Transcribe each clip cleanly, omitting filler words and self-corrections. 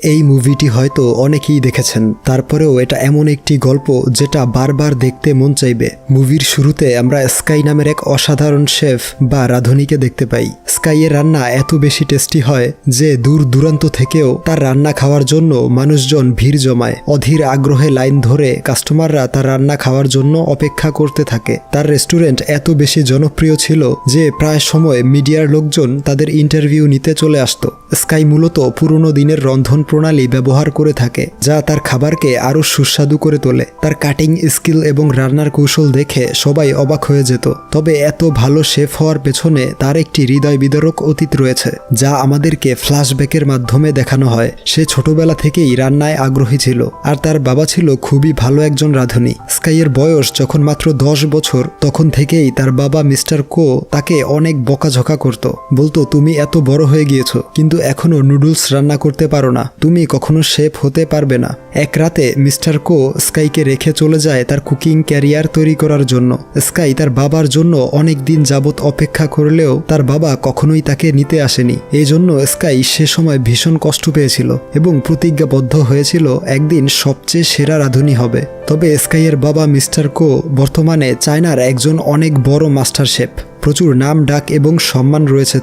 এই মুভিটি হয়তো অনেকেই দেখেছেন, তারপরেও এটা এমন একটি গল্প যেটা বারবার দেখতে মন চাইবে। মুভির শুরুতে আমরা স্কাই নামের এক অসাধারণ শেফ বা রাঁধুনিকে দেখতে পাই। স্কাইয়ের রান্না এত বেশি টেস্টি হয় যে দূর দূরান্ত থেকেও তার রান্না খাওয়ার জন্য মানুষজন ভিড় জমায়। অধীর আগ্রহে লাইন ধরে কাস্টমাররা তার রান্না খাওয়ার জন্য অপেক্ষা করতে থাকে। তার রেস্টুরেন্ট এত বেশি জনপ্রিয় ছিল যে প্রায় সময় মিডিয়ার লোকজন তাদের ইন্টারভিউ নিতে চলে আসত। স্কাই মূলত পুরনো দিনের রন্ধন প্রণালী ব্যবহার করে থাকে, যা তার খাবারকে আরও সুস্বাদু করে তোলে। তার কাটিং স্কিল এবং রান্নার কৌশল দেখে সবাই অবাক হয়ে যেত। তবে এত ভালো শেফ হওয়ার পেছনে তার একটি হৃদয় বিদারক অতীত রয়েছে, যা আমাদেরকে ফ্ল্যাশব্যাকের মাধ্যমে দেখানো হয়। সে ছোটবেলা থেকেই রান্নায় আগ্রহী ছিল, আর তার বাবা ছিল খুবই ভালো একজন রাঁধুনি। স্কাইয়ের বয়স যখন মাত্র 10 বছর, তখন থেকেই তার বাবা মিস্টার কো তাকে অনেক বকাঝকা করত। বলতো, তুমি এত বড় হয়ে গিয়েছো কিন্তু এখনো নুডলস রান্না করতে পারো না, তুমি কখনো শেফ হতে পারবে না। এক রাতে মিস্টার কো স্কাইকে রেখে চলে যায় তার কুকিং ক্যারিয়ার তৈরি করার জন্য। স্কাই তার বাবার জন্য অনেক দিন যাবৎ অপেক্ষা করলেও তার বাবা কখনোই তাকে নিতে আসেনি। এই জন্য স্কাই সে সময় ভীষণ কষ্ট পেয়েছিল এবং প্রতিজ্ঞাবদ্ধ হয়েছিল একদিন সবচেয়ে সেরা রাঁধুনি হবে। তবে স্কাইয়ের বাবা মিস্টার কো বর্তমানে চায়নার একজন অনেক বড় মাস্টার শেফ। প্রচুর নাম ডাক এবং সম্মান রয়েছে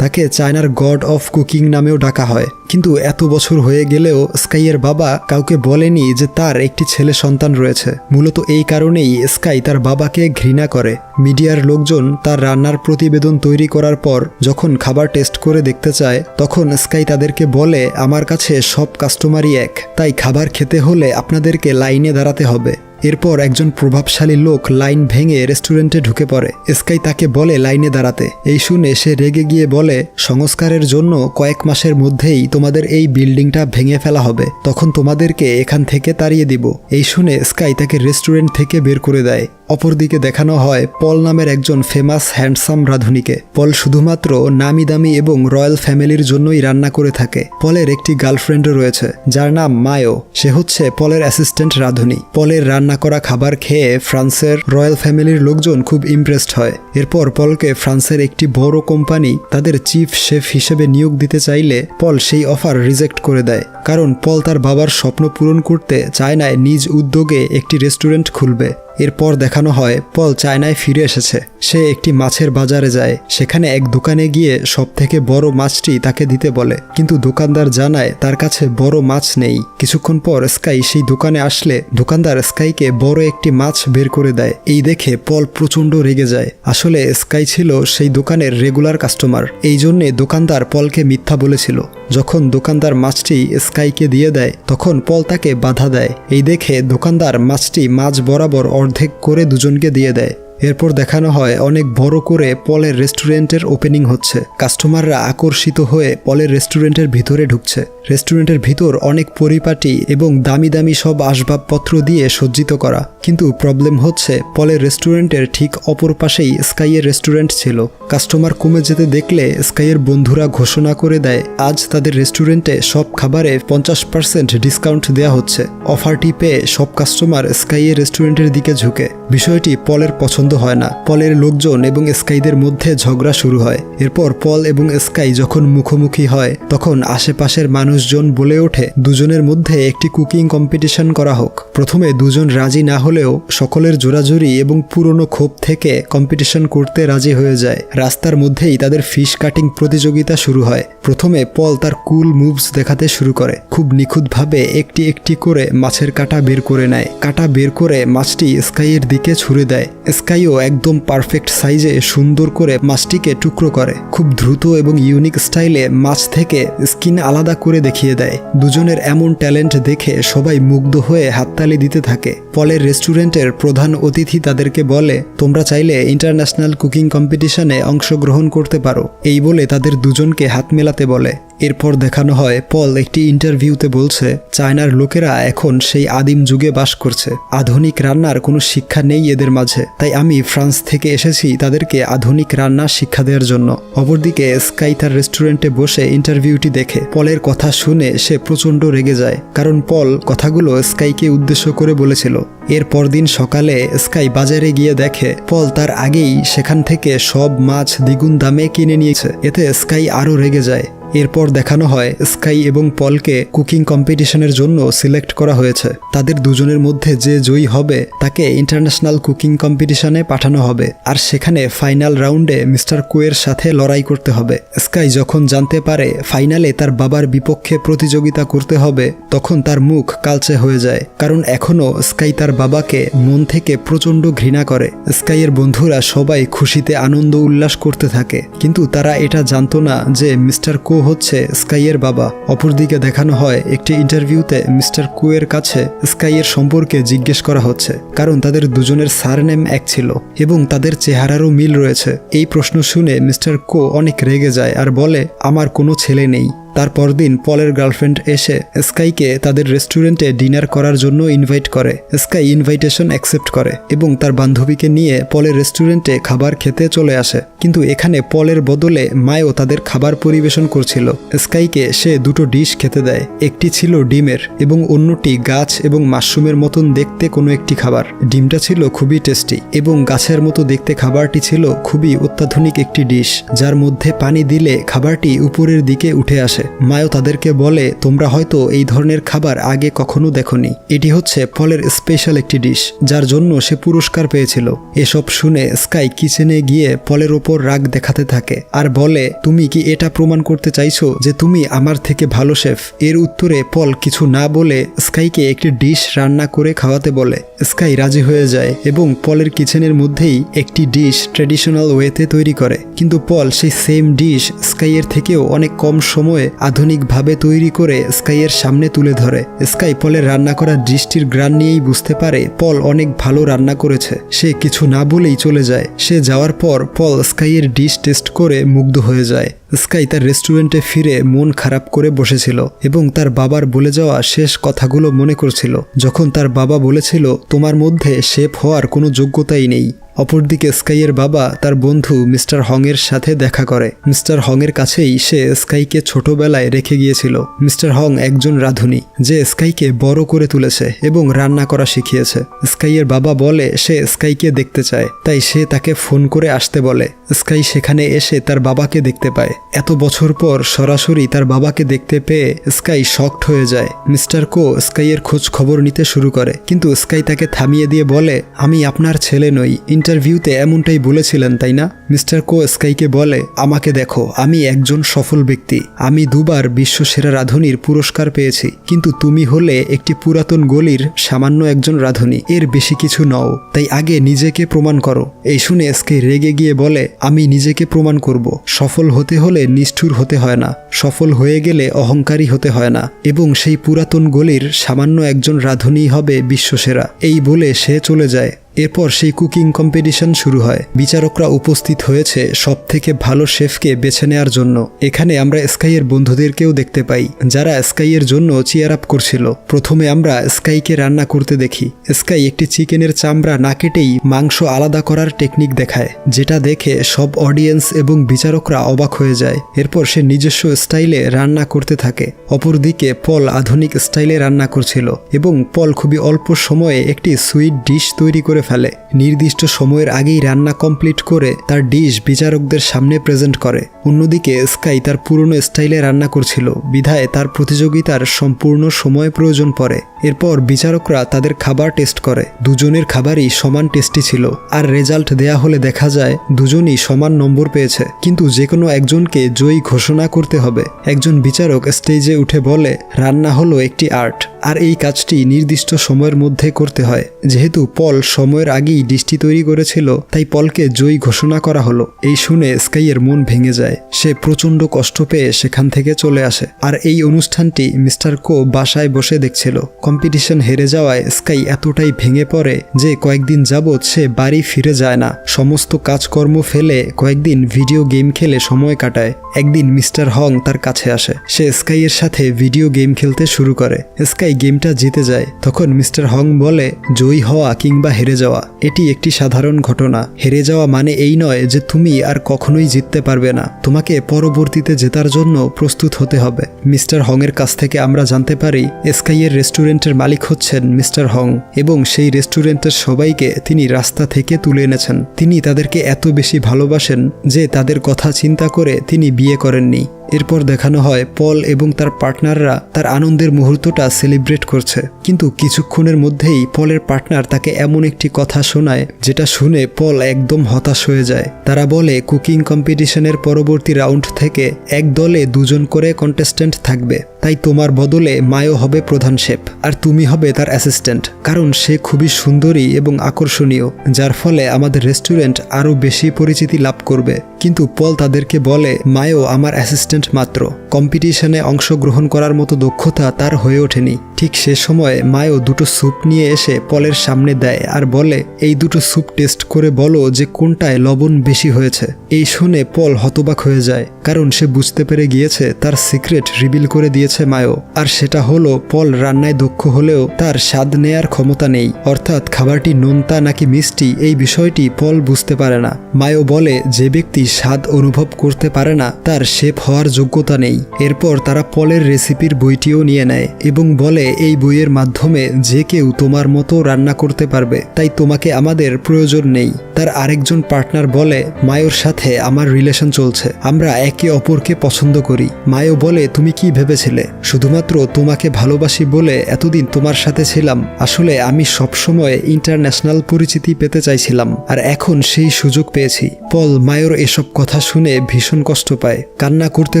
তাকে চায়নার গড অফ কুকিং নামেও ডাকা হয়। কিন্তু এত বছর হয়ে গেলেও স্কাইয়ের বাবা কাউকে বলেনি যে তার একটি ছেলে সন্তান রয়েছে। মূলত এই কারণেই স্কাই তার বাবাকে ঘৃণা করে। মিডিয়ার লোকজন তার রান্নার প্রতিবেদন তৈরি করার পর যখন খাবার টেস্ট করে দেখতে চায়, তখন স্কাই তাদেরকে বলে, আমার কাছে সব কাস্টমারই এক, তাই খাবার খেতে হলে আপনাদেরকে লাইনে দাঁড়াতে হবে। এরপর একজন প্রভাবশালী লোক লাইন ভেঙে রেস্টুরেন্টে ঢুকে পড়ে। স্কাই তাকে বলে লাইনে দাঁড়াতে। এই শুনে সে রেগে গিয়ে বলে, সংস্কারের জন্য কয়েক মাসের মধ্যেই তোমাদের এই বিল্ডিংটা ভেঙে ফেলা হবে, তখন তোমাদেরকে এখান থেকে তাড়িয়ে দিব। এই শুনে স্কাই তাকে রেস্টুরেন্ট থেকে বের করে দেয়। অপরদিকে দেখানো হয় পল নামের একজন ফেমাস হ্যান্ডসাম রাঁধুনিকে। পল শুধুমাত্র নামি দামি এবং রয়্যাল ফ্যামিলির জন্যই রান্না করে থাকে। পলের একটি গার্লফ্রেন্ডও রয়েছে যার নাম মায়ো। সে হচ্ছে পলের অ্যাসিস্ট্যান্ট রাঁধুনি। পলের রান্না করা খাবার খেয়ে ফ্রান্সের রয়্যাল ফ্যামিলির লোকজন খুব ইমপ্রেসড হয়। এরপর পলকে ফ্রান্সের একটি বড় কোম্পানি তাদের চিফ শেফ হিসেবে নিয়োগ দিতে চাইলে পল সেই অফার রিজেক্ট করে দেয়, কারণ পল তার বাবার স্বপ্ন পূরণ করতে চায়নায় নিজ উদ্যোগে একটি রেস্টুরেন্ট খুলবে। এরপর দেখানো হয় পল চায়নায় ফিরে এসেছে। সে একটি মাছের বাজারে যায়। সেখানে এক দোকানে গিয়ে সবথেকে বড় মাছটি তাকে দিতে বলে, কিন্তু দোকানদার জানায় তার কাছে বড় মাছ নেই। কিছুক্ষণ পর স্কাই সেই দোকানে আসলে দোকানদার স্কাইকে বড় একটি মাছ বের করে দেয়। এই দেখে পল প্রচণ্ড রেগে যায়। আসলে স্কাই ছিল সেই দোকানের রেগুলার কাস্টমার, এই জন্যে দোকানদার পলকে মিথ্যা বলেছিল। যখন দোকানদার মাছটি স্কাইকে দিয়ে দেয়, তখন পল তাকে বাধা দেয়। এই দেখে দোকানদার মাছটি মাঝ বরাবর অর্ধেক করে দুজনকে দিয়ে দেয়। এরপর দেখানো হয় অনেক বড় করে পলের রেস্টুরেন্টের ওপেনিং হচ্ছে। কাস্টমাররা আকর্ষিত হয়ে পলের রেস্টুরেন্টের ভিতরে ঢুকছে। রেস্টুরেন্টের ভিতর অনেক পরিপাটি এবং দামি দামি সব আসবাবপত্র দিয়ে সজ্জিত করা। কিন্তু প্রবলেম হচ্ছে পলের রেস্টুরেন্টের ঠিক অপর পাশেই স্কাইয়ের রেস্টুরেন্ট ছিল। কাস্টমার কমে যেতে দেখলে স্কাইয়ের বন্ধুরা ঘোষণা করে দেয় আজ তাদের রেস্টুরেন্টে সব খাবারে 50% ডিসকাউন্ট দেওয়া হচ্ছে। অফারটি পেয়ে সব কাস্টমার স্কাইয়ের রেস্টুরেন্টের দিকে ঝুঁকে। বিষয়টি পলের পছন্দ হয় না। পলের লোকজন এবং স্কাইদের মধ্যে ঝগড়া শুরু হয়। এরপর পল এবং স্কাই যখন মুখোমুখি হয়, তখন আশেপাশের মানুষজন বলে ওঠে দুজনের মধ্যে একটি কুকিং কম্পিটিশন করা হোক। প্রথমে দুজন রাজি না হলেও সকলের জোরাজুরি এবং পুরনো ক্ষোভ থেকে কম্পিটিশন করতে রাজি হয়ে যায়। রাস্তার মধ্যেই তাদের ফিশ কাটিং প্রতিযোগিতা শুরু হয়। প্রথমে পল তার কুল মুভস দেখাতে শুরু করে। খুব নিখুঁতভাবে একটি একটি করে মাছের কাঁটা বের করে নেয়। কাঁটা বের করে মাছটি স্কাইয়ের দিকে ছুঁড়ে দেয়। স্কাইও একদম পারফেক্ট সাইজে সুন্দর করে মাছটিকে টুকরো করে। খুব দ্রুত এবং ইউনিক স্টাইলে মাছ থেকে স্কিন আলাদা করে দেখিয়ে দেয়। দুজনের এমন ট্যালেন্ট দেখে সবাই মুগ্ধ হয়ে হাততালি দিতে থাকে। পলের রেস্টুরেন্টের প্রধান অতিথি তাদেরকে বলে, তোমরা চাইলে ইন্টারন্যাশনাল কুকিং কম্পিটিশনে অংশগ্রহণ করতে পারো। এই বলে তাদের দুজনকে হাত মেলাতে বলে। এরপর দেখানো হয় পল একটি ইন্টারভিউতে বলছে, চায়নার লোকেরা এখন সেই আদিম যুগে বাস করছে। আধুনিক রান্নার কোনো শিক্ষা নেই এদের মাঝে, তাই আমি ফ্রান্স থেকে এসেছি তাদেরকে আধুনিক রান্না শিক্ষা দেওয়ার জন্য। অপরদিকে স্কাই তার রেস্টুরেন্টে বসে ইন্টারভিউটি দেখে। পলের কথা শুনে সে প্রচণ্ড রেগে যায়, কারণ পল কথাগুলো স্কাইকে উদ্দেশ্য করে বলেছিল। এর পরদিন সকালে স্কাই বাজারে গিয়ে দেখে পল তার আগেই সেখান থেকে সব মাছ দ্বিগুণ দামে কিনে নিয়েছে। এতে স্কাই আরও রেগে যায়। এরপর দেখানো হয় স্কাই এবং পলকে কুকিং কম্পিটিশনের জন্য সিলেক্ট করা হয়েছে। তাদের দুজনের মধ্যে যে জয়ী হবে তাকে ইন্টারন্যাশনাল কুকিং কম্পিটিশনে পাঠানো হবে, আর সেখানে ফাইনাল রাউন্ডে মিস্টার কোয়ের সাথে লড়াই করতে হবে। স্কাই যখন জানতে পারে ফাইনালে তার বাবার বিপক্ষে প্রতিযোগিতা করতে হবে, তখন তার মুখ কালচে হয়ে যায়, কারণ এখনও স্কাই তার বাবাকে মন থেকে প্রচণ্ড ঘৃণা করে। স্কাইয়ের বন্ধুরা সবাই খুশিতে আনন্দ উল্লাস করতে থাকে, কিন্তু তারা এটা জানতো না যে মিস্টার কো হচ্ছে স্কাইয়ের বাবা। অপরদিকে দেখানো হয় একটি ইন্টারভিউতে মিস্টার কোয়ের কাছে স্কাইয়ের সম্পর্কে জিজ্ঞেস করা হচ্ছে, কারণ তাদের দুজনের সারনেম এক ছিল এবং তাদের চেহারারও মিল রয়েছে। এই প্রশ্ন শুনে মিস্টার কো অনেক রেগে যায় আর বলে, আমার কোনো ছেলে নেই। তার পরদিন পলের গার্লফ্রেন্ড এসে স্কাইকে তাদের রেস্টুরেন্টে ডিনার করার জন্য ইনভাইট করে। স্কাই ইনভাইটেশন অ্যাকসেপ্ট করে এবং তার বান্ধবীকে নিয়ে পলের রেস্টুরেন্টে খাবার খেতে চলে আসে, কিন্তু এখানে পলের বদলে মায়ও তাদের খাবার পরিবেশন করছিল। স্কাইকে সে দুটো ডিশ খেতে দেয়, একটি ছিল ডিমের এবং অন্যটি গাছ এবং মাশরুমের মতন দেখতে কোনো একটি খাবার। ডিমটা ছিল খুবই টেস্টি এবং গাছের মতো দেখতে খাবারটি ছিল খুবই অত্যাধুনিক একটি ডিশ, যার মধ্যে পানি দিলে খাবারটি উপরের দিকে উঠে আসে। মায়ও তাদেরকে বলে, তোমরা হয়তো এই ধরনের খাবার আগে কখনো দেখোনি, এটি হচ্ছে পলের স্পেশাল একটি ডিশ, যার জন্য সে পুরস্কার পেয়েছিল। এসব শুনে স্কাই কিচেনে গিয়ে পলের ওপর রাগ দেখাতে থাকে আর বলে, তুমি কি এটা প্রমাণ করতে চাইছো যে তুমি আমার থেকে ভালো শেফ? এর উত্তরে পল কিছু না বলে স্কাইকে একটি ডিশ রান্না করে খাওয়াতে বলে। স্কাই রাজি হয়ে যায় এবং পলের কিচেনের মধ্যেই একটি ডিশ ট্র্যাডিশনাল ওয়েতে তৈরি করে, কিন্তু পল সেই সেম ডিশ স্কাইয়ের থেকেও অনেক কম সময়ে আধুনিকভাবে তৈরি করে স্কাইয়ের সামনে তুলে ধরে। স্কাই পলের রান্না করা ডিশটির গ্রান নিয়েই বুঝতে পারে পল অনেক ভালো রান্না করেছে। সে কিছু না বলেই চলে যায়। সে যাওয়ার পর পল স্কাইয়ের ডিশ টেস্ট করে মুগ্ধ হয়ে যায়। স্কাই তার রেস্টুরেন্টে ফিরে মন খারাপ করে বসেছিল এবং তার বাবার বলে যাওয়া শেষ কথাগুলো মনে করছিল, যখন তার বাবা বলেছিল, তোমার মধ্যে শেফ হওয়ার কোনো যোগ্যতাই নেই। অপরদিকে স্কাইয়ের বাবা তার বন্ধু মিস্টার হংয়ের সাথে দেখা করে। মিস্টার হংয়ের কাছেই সে স্কাইকে ছোটবেলায় রেখে গিয়েছিল। মিস্টার হং একজন রাঁধুনি যে স্কাইকে বড় করে তুলেছে এবং রান্না করা শিখিয়েছে। স্কাইয়ের বাবা বলে সে স্কাইকে দেখতে চায়, তাই সে তাকে ফোন করে আসতে বলে। স্কাই সেখানে এসে তার বাবাকে দেখতে পায়। এত বছর পর সরাসরি তার বাবাকে দেখতে পেয়ে স্কাই শকড হয়ে যায়। মিস্টার কো স্কাইয়ের খোঁজ খবর নিতে শুরু করে, কিন্তু স্কাই তাকে থামিয়ে দিয়ে বলে, আমি আপনার ছেলে নই, ইন্টারভিউতে এমনটাই বলেছিলেন তাই না? মিস্টার কো স্কাইকে বলে, আমাকে দেখো, আমি একজন সফল ব্যক্তি, আমি দুবার বিশ্বসেরা রাঁধুনির পুরস্কার পেয়েছি, কিন্তু তুমি হলে একটি পুরাতন গলির সামান্য একজন রাঁধুনি, এর বেশি কিছু নও, তাই আগে নিজেকে প্রমাণ করো। এই শুনে স্কাই রেগে গিয়ে বলে, আমি নিজেকে প্রমাণ করব। সফল হতে হলে নিষ্ঠুর হতে হয় না, সফল হয়ে গেলে অহংকারী হতে হয় না, এবং সেই পুরাতন গলির সামান্য একজন রাঁধুনি হবে বিশ্বসেরা। এই বলে সে চলে যায়। এরপর সেই কুকিং কম্পিটিশন শুরু হয়। বিচারকরা উপস্থিত হয়েছে সব থেকে ভালো শেফকে বেছে নেওয়ার জন্য। এখানে আমরা স্কাইয়ের বন্ধুদেরকেও দেখতে পাই, যারা স্কাইয়ের জন্য চিয়ার আপ করছিল। প্রথমে আমরা স্কাইকে রান্না করতে দেখি। স্কাই একটি চিকেনের চামড়া না কেটেই মাংস আলাদা করার টেকনিক দেখায়, যেটা দেখে সব অডিয়েন্স এবং বিচারকরা অবাক হয়ে যায়। এরপর সে নিজস্ব স্টাইলে রান্না করতে থাকে। অপরদিকে পল আধুনিক স্টাইলে রান্না করছিল এবং পল খুবই অল্প সময়ে একটি সুইট ডিশ তৈরি করে ফেলে। নির্দিষ্ট সময়ের আগেই রান্না কমপ্লিট করে তার ডিশ বিচারকদের সামনে প্রেজেন্ট করে। অন্যদিকে স্কাই তার পুরনো স্টাইলে রান্না করছিল, বিধায় তার প্রতিযোগিতার সম্পূর্ণ সময় প্রয়োজন পড়ে। এরপর বিচারকরা তাদের খাবার টেস্ট করে। দুজনের খাবারই সমান টেস্টি ছিল, আর রেজাল্ট দেয়া হলে দেখা যায় দুজনই সমান নম্বর পেয়েছে, কিন্তু যে কোনো একজনকে জয়ী ঘোষণা করতে হবে। একজন বিচারক স্টেজে উঠে বলে, রান্না হলো একটি আর্ট, আর এই কাজটি নির্দিষ্ট সময়ের মধ্যে করতে হয়। যেহেতু পল সময়ের আগেই ডিশটি তৈরি করেছিল, তাই পলকে জয়ী ঘোষণা করা হলো। এই শুনে স্কাইয়ের মন ভেঙে যায়। সে প্রচণ্ড কষ্ট পেয়ে সেখান থেকে চলে আসে। আর এই অনুষ্ঠানটি মিস্টার কো বাসায় বসে দেখছিল। কম্পিটিশন হেরে যাওয়ায় স্কাই এতটাই ভেঙে পড়ে যে কয়েকদিন যাবৎ সে বাড়ি ফিরে যায় না। সমস্ত কাজকর্ম ফেলে কয়েকদিন ভিডিও গেম খেলে সময় কাটায়। একদিন মিস্টার হং তার কাছে আসে। সে স্কাইয়ের সাথে ভিডিও গেম খেলতে শুরু করে। স্কাই গেমটা জিতে যায়। তখন মিস্টার হং বলে, জয়ী হওয়া কিংবা হেরে যাওয়া এটি একটি সাধারণ ঘটনা। হেরে যাওয়া মানে এই নয় যে তুমি আর কখনোই জিততে পারবে না, তোমাকে পরবর্তীতে জেতার জন্য প্রস্তুত হতে হবে। মিস্টার হং এর কাছ থেকে আমরা জানতে পারি স্কাইয়ের রেস্টুরেন্টের মালিক হচ্ছেন মিস্টার হং, এবং সেই রেস্টুরেন্টের সবাইকে তিনি রাস্তা থেকে তুলে এনেছেন। তিনি তাদেরকে এত বেশি ভালোবাসেন যে তাদের কথা চিন্তা করে তিনি বিয়ে করেননি। এরপর দেখানো হয় পল এবং তার পার্টনাররা তার আনন্দের মুহূর্তটা সেলিব্রেট করছে, কিন্তু কিছুক্ষণের মধ্যেই পলের পার্টনার তাকে এমন একটি কথা শোনায় যেটা শুনে পল একদম হতাশ হয়ে যায়। তারা বলে কুকিং কম্পিটিশনের পরবর্তী রাউন্ড থেকে এক দলে 2 জন করে কন্টেস্ট্যান্ট থাকবে, তাই তোমার বদলে মায়ো হবে প্রধান শেফ আর তুমি হবে তার অ্যাসিস্ট্যান্ট, কারণ সে খুবই সুন্দরী এবং আকর্ষণীয়, যার ফলে আমাদের রেস্টুরেন্ট আরও বেশি পরিচিতি লাভ করবে। কিন্তু পল তাদেরকে বলে মায়ো আমার অ্যাসিস্ট্যান্ট মাত্র, কম্পিটিশনে অংশগ্রহণ করার মতো দক্ষতা তার হয়ে ওঠেনি। ঠিক সে সময় মায়ো 2টো স্যুপ নিয়ে এসে পলের সামনে দেয় আর বলে এই 2টো স্যুপ টেস্ট করে বলো যে কোনটায় লবণ বেশি হয়েছে। এই শুনে পল হতবাক হয়ে যায়, কারণ সে বুঝতে পেরে গিয়েছে তার সিক্রেট রিভিল করে দিয়েছে মায়ো, আর সেটা হলো পল রান্নায় দক্ষ হলেও তার স্বাদ নেয়ার ক্ষমতা নেই, অর্থাৎ খাবারটি নোনতা নাকি মিষ্টি এই বিষয়টি পল বুঝতে পারে না। মায়ো বলে যে ব্যক্তি স্বাদ অনুভব করতে পারে না তার শেফ হওয়ার যোগ্যতা নেই। এরপর তারা পলের রেসিপির বইটিও নিয়ে নেয় এবং বলে এই বইয়ের মাধ্যমে যে কেউ তোমার মতো রান্না করতে পারবে, তাই তোমাকে আমাদের প্রয়োজন নেই। তার আরেকজন পার্টনার বলে মায়োর সাথে আমার রিলেশন চলছে, আমরা একে অপরকে পছন্দ করি। মায়ো বলে তুমি কি ভেবেছিলে শুধুমাত্র তোমাকে ভালোবাসি বলে এতদিন তোমার সাথে ছিলাম? আসলে আমি সবসময় ইন্টারন্যাশনাল পরিচিতি পেতে চাইছিলাম আর এখন সেই সুযোগ পেয়েছি। পল মায়োর এসব কথা শুনে ভীষণ কষ্ট পায়, কান্না করতে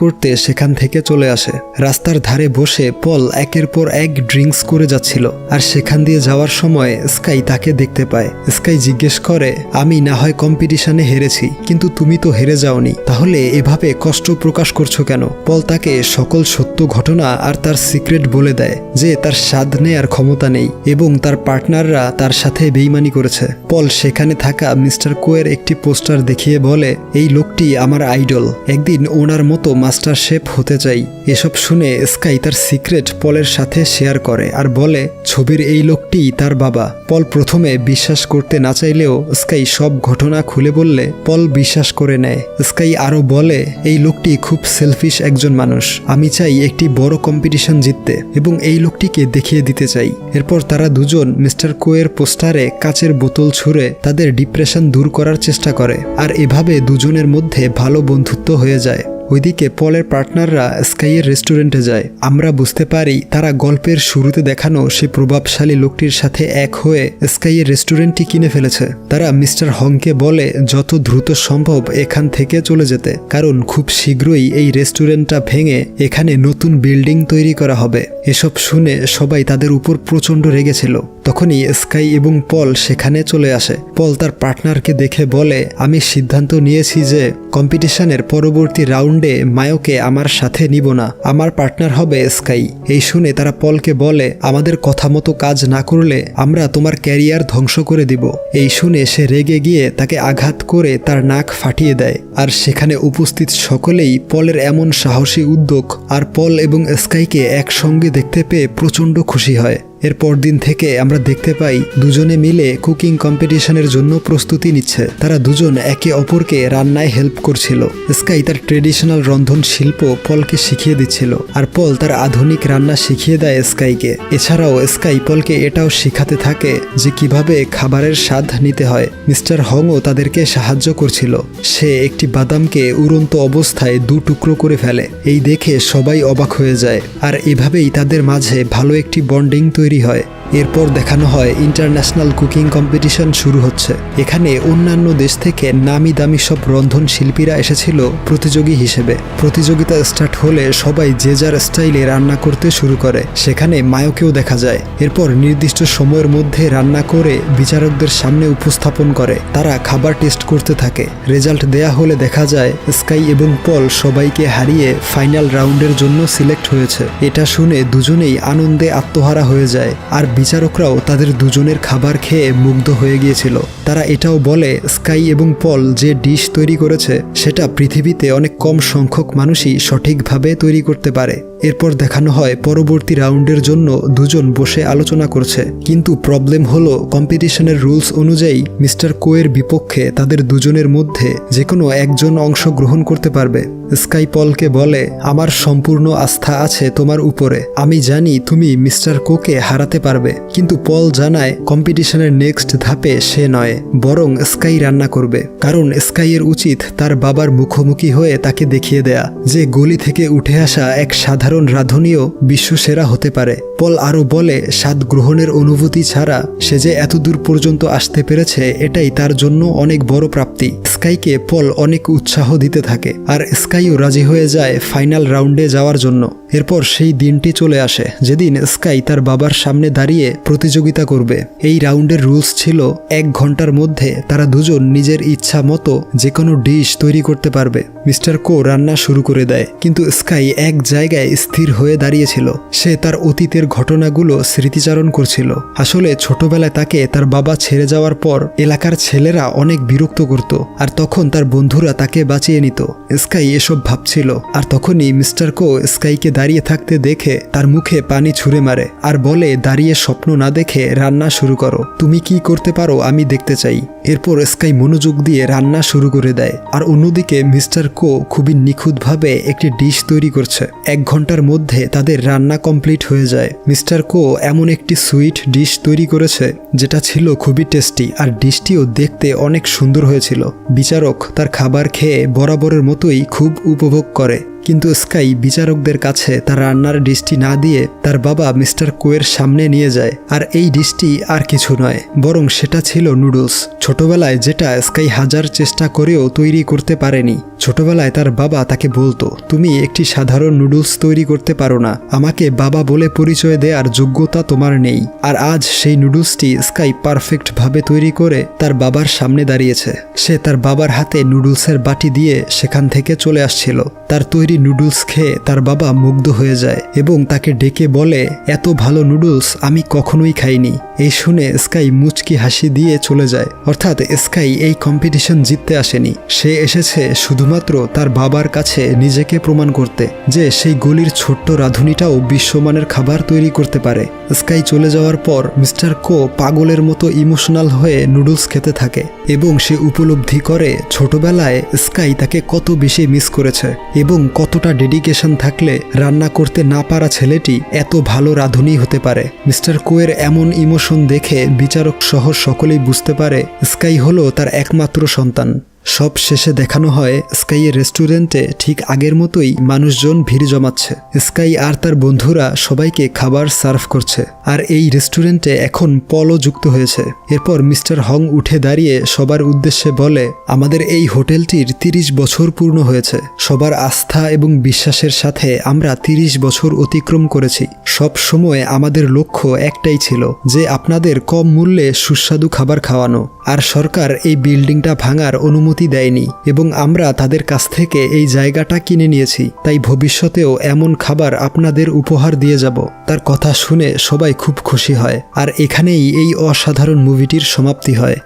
করতে সেখান থেকে চলে আসে। রাস্তার ধারে বসে পল একের পর এক ড্রিঙ্কস করে যাচ্ছিল আর সেখান দিয়ে যাওয়ার সময় স্কাই তাকে দেখতে পায়। স্কাই জিজ্ঞেস করে আমি না হয় কম্পিটিশনে হেরেছি, কিন্তু তুমি তো হেরে যাওনি, তাহলে এভাবে কষ্ট প্রকাশ করছো কেন? পল তাকে সকল সত্য ঘটনা আর তার সিক্রেট বলে দেয় যে তার স্বাদ নেয়ার ক্ষমতা নেই এবং তার পার্টনাররা তার সাথে বেইমানি করেছে। পল সেখানে থাকা মিস্টার কোয়ের একটি পোস্টার দেখিয়ে বলে এই লোকটি আমার আইডল, একদিন ওনার মতো মাস্টার শেফ হতে চাই। এসব শুনে স্কাই তার সিক্রেট পলের সাথে শেয়ার করে আর বলে ছবির এই লোকটিই তার বাবা। পল প্রথমে বিশ্বাস করতে না চাইলেও স্কাই সব ঘটনা খুলে বললে পল বিশ্বাস করে নেয়। স্কাই আরও বলে এই লোকটি খুব সেলফিশ একজন মানুষ, আমি চাই একটি বড় কম্পিটিশন জিততে এবং এই লোকটিকে দেখিয়ে দিতে চাই। এরপর তারা দুজন মিস্টার কোয়ের পোস্টারে কাচের বোতল ছুঁড়ে তাদের ডিপ্রেশন দূর করার চেষ্টা করে আর এভাবে দুজনের মধ্যে ভালো বন্ধুত্ব হয়ে যায়। ওইদিকে পলের পার্টনাররা স্কাইয়ের রেস্টুরেন্টে যায়। আমরা বুঝতে পারি তারা গল্পের শুরুতে দেখানো সে প্রভাবশালী লোকটির সাথে এক হয়ে স্কাইয়ের রেস্টুরেন্টটি কিনে ফেলেছে। তারা মিস্টার হংকে বলে যত দ্রুত সম্ভব এখান থেকে চলে যেতে, কারণ খুব শীঘ্রই এই রেস্টুরেন্টটা ভেঙে এখানে নতুন বিল্ডিং তৈরি করা হবে। এসব শুনে সবাই তাদের উপর প্রচণ্ড রেগেছিল। তখনই স্কাই এবং পল সেখানে চলে আসে। পল তার পার্টনারকে দেখে বলে আমি সিদ্ধান্ত নিয়েছি যে কম্পিটিশনের পরবর্তী রাউন্ডে মায়োকে আমার সাথে নিব না, আমার পার্টনার হবে স্কাই। এই শুনে তারা পলকে বলে আমাদের কথা মতো কাজ না করলে আমরা তোমার ক্যারিয়ার ধ্বংস করে দিব। এই শুনে সে রেগে গিয়ে তাকে আঘাত করে তার নাক ফাটিয়ে দেয় আর সেখানে উপস্থিত সকলেই পলের এমন সাহসী উদ্যোগ আর পল এবং স্কাইকে একসঙ্গে দেখতে পেয়ে প্রচণ্ড খুশি হয়। এর পরদিন থেকে আমরা দেখতে পাই দুজনে মিলে কুকিং কম্পিটিশনের জন্য প্রস্তুতি নিচ্ছে। তারা দুজন একে অপরকে রান্নায় হেল্প করছিল। স্কাই তার ট্রেডিশনাল রন্ধন শিল্প পলকে শিখিয়ে দিচ্ছিল আর পল তার আধুনিক রান্না শিখিয়ে দেয় স্কাইকে। এছাড়াও স্কাই পলকে এটাও শিখাতে থাকে যে কিভাবে খাবারের স্বাদ নিতে হয়। মিস্টার হংও তাদেরকে সাহায্য করছিল। সে একটি বাদামকে উড়ন্ত অবস্থায় 2 টুকরো করে ফেলে। এই দেখে সবাই অবাক হয়ে যায় আর এভাবেই তাদের মাঝে ভালো একটি বন্ডিং তৈরি হয়। এরপর দেখানো হয় ইন্টারন্যাশনাল কুকিং কম্পিটিশন শুরু হচ্ছে। এখানে অন্যান্য দেশ থেকে নামি দামি সব রন্ধন শিল্পীরা এসেছিল প্রতিযোগী হিসেবে। প্রতিযোগিতা স্টার্ট হলে সবাই যে যার স্টাইলে রান্না করতে শুরু করে। সেখানে মায়োকেও দেখা যায়। এরপর নির্দিষ্ট সময়ের মধ্যে রান্না করে বিচারকদের সামনে উপস্থাপন করে। তারা খাবার টেস্ট করতে থাকে। রেজাল্ট দেয়া হলে দেখা যায় স্কাই এবং পল সবাইকে হারিয়ে ফাইনাল রাউন্ডের জন্য সিলেক্ট হয়েছে। এটা শুনে দুজনেই আনন্দে আত্মহারা হয়ে যায় আর বিচারকরাও তাদের দুজনের খাবার খেয়ে মুগ্ধ হয়ে গিয়েছিল। তারা এটাও বলে স্কাই এবং পল যে ডিশ তৈরি করেছে সেটা পৃথিবীতে অনেক কম সংখ্যক মানুষই সঠিকভাবে তৈরি করতে পারে। এরপর দেখানো হয় পরবর্তী রাউন্ডের জন্য দুজন বসে আলোচনা করছে, কিন্তু প্রবলেম হলো কম্পিটিশনের রুলস অনুযায়ী মিস্টার কোয়ের বিপক্ষে তাদের দুজনের মধ্যে যে কোনো একজন অংশগ্রহণ করতে পারবে। স্কাই পলকে বলে, আমার সম্পূর্ণ আস্থা আছে তোমার উপরে, আমি জানি তুমি মিস্টার কোকে হারাতে পারবে। কিন্তু পল জানায় কম্পিটিশনের নেক্সট ধাপে সে নয়, বরং স্কাই রান্না করবে, কারণ স্কাইয়ের উচিত তার বাবার মুখোমুখি হয়ে তাকে দেখিয়ে দেয়া যে গলি থেকে উঠে আসা এক সাধারণ রাঁধুনিও বিশ্বসেরা হতে পারে। পল আরও বলে, স্বাদ গ্রহণের অনুভূতি ছাড়া সে যে এতদূর পর্যন্ত আসতে পেরেছে এটাই তার জন্য অনেক বড় প্রাপ্তি। স্কাইকে পল অনেক উৎসাহ দিতে থাকে, আর স্কাইও রাজি হয়ে যায় ফাইনাল রাউন্ডে যাওয়ার জন্য। এরপর সেই দিনটি চলে আসে যেদিন স্কাই তার বাবার সামনে দাঁড়িয়ে প্রতিযোগিতা করবে। এই রাউন্ডের রুলস ছিল 1 ঘন্টার মধ্যে তারা দুজন নিজের ইচ্ছা মতো যে কোনো ডিশ তৈরি করতে পারবে। মিস্টার কো রান্না শুরু করে দেয়, কিন্তু স্কাই এক জায়গায় স্থির হয়ে দাঁড়িয়েছিল। সে তার অতীতের ঘটনাগুলো স্মৃতিচারণ করছিল। আসলে ছোটবেলায় তাকে তার বাবা ছেড়ে যাওয়ার পর এলাকার ছেলেরা অনেক বিরক্ত করত, আর তখন তার বন্ধুরা তাকে বাঁচিয়ে নিত। স্কাই এসব ভাবছিল, আর তখনই মিস্টার কো স্কাইকে দাঁড়িয়ে থাকতে দেখে তার মুখে পানি ছুঁড়ে মারে আর বলে, দাঁড়িয়ে স্বপ্ন না দেখে রান্না শুরু করো, তুমি কি করতে পারো আমি দেখতে চাই। এরপর স্কাই মনোযোগ দিয়ে রান্না শুরু করে দেয়, আর অন্যদিকে মিস্টার কো খুবই নিখুঁতভাবে একটি ডিশ তৈরি করছে। 1 ঘন্টার মধ্যে তাদের রান্না কমপ্লিট হয়ে যায়। মিস্টার কো এমন একটি সুইট ডিশ তৈরি করেছে যেটা ছিল খুবই টেস্টি, আর ডিশটিও দেখতে অনেক সুন্দর হয়েছিল। বিচারক তার খাবার খেয়ে বরাবরের মতোই খুব উপভোগ করে, কিন্তু স্কাই বিচারকদের কাছে তার রান্নার ডিশটি না দিয়ে তার বাবা মিস্টার কোয়ের সামনে নিয়ে যায়। আর এই ডিশটি আর কিছু নয়, বরং সেটা ছিল নুডলস। ছোটবেলায় যেটা স্কাই হাজার চেষ্টা করেও তৈরি করতে পারেনি। ছোটবেলায় তার বাবা তাকে বলতো, তুমি একটি সাধারণ নুডলস তৈরি করতে পারো না, আমাকে বাবা বলে পরিচয় দেওয়ার যোগ্যতা তোমার নেই। আর আজ সেই নুডলসটি স্কাই পারফেক্টভাবে তৈরি করে তার বাবার সামনে দাঁড়িয়েছে। সে তার বাবার হাতে নুডলসের বাটি দিয়ে সেখান থেকে চলে আসছিল। তার তৈরি নুডলস খেয়ে তার বাবা মুগ্ধ হয়ে যায় এবং তাকে ডেকে বলে, এত ভালো নুডলস আমি কখনোই খাইনি। এই শুনে স্কাই মুচকি হাসি দিয়ে চলে যায়। অর্থাৎ স্কাই এই কম্পিটিশন জিততে আসেনি, সে এসেছে শুধুমাত্র তার বাবার কাছে নিজেকে প্রমাণ করতে যে সেই গলির ছোট্ট রাঁধুনিটাও বিশ্বমানের খাবার তৈরি করতে পারে। স্কাই চলে যাওয়ার পর মিস্টার কো পাগলের মতো ইমোশনাল হয়ে নুডলস খেতে থাকে এবং সে উপলব্ধি করে ছোটবেলায় স্কাই তাকে কত বেশি মিস করেছে এবং কতটা ডেডিকেশন থাকলে রান্না করতে না পারা ছেলেটি এত ভালো রাঁধুনি হতে পারে। মিস্টার কোয়ের এমন ইমোশন দেখে বিচারক সহ সকলেই বুঝতে পারে স্কাই হলো তার একমাত্র সন্তান। সব শেষে দেখানো হয় স্কাইয়ের রেস্টুরেন্টে ঠিক আগের মতোই মানুষজন ভিড় জমাচ্ছে। স্কাই আর তার বন্ধুরা সবাইকে খাবার সার্ভ করছে, আর এই রেস্টুরেন্টে এখন পলও যুক্ত হয়েছে। এরপর মিস্টার হং উঠে দাঁড়িয়ে সবার উদ্দেশ্যে বলে, আমাদের এই হোটেলটির 30 বছর পূর্ণ হয়েছে। সবার আস্থা এবং বিশ্বাসের সাথে আমরা 30 বছর অতিক্রম করেছি। সব সময় আমাদের লক্ষ্য একটাই ছিল যে আপনাদের কম মূল্যে সুস্বাদু খাবার খাওয়ানো। আর সরকার এই বিল্ডিংটা ভাঙার অনুমতি দেয়নি এবং আমরা তাদের কাছ থেকে এই জায়গাটা কিনে নিয়েছি। তাই ভবিষ্যতেও এমন খাবার আপনাদের উপহার দিয়ে যাব। তার কথা শুনে সবাই খুব খুশি হয়, আর এখানেই এই অসাধারণ মুভিটির সমাপ্তি হয়।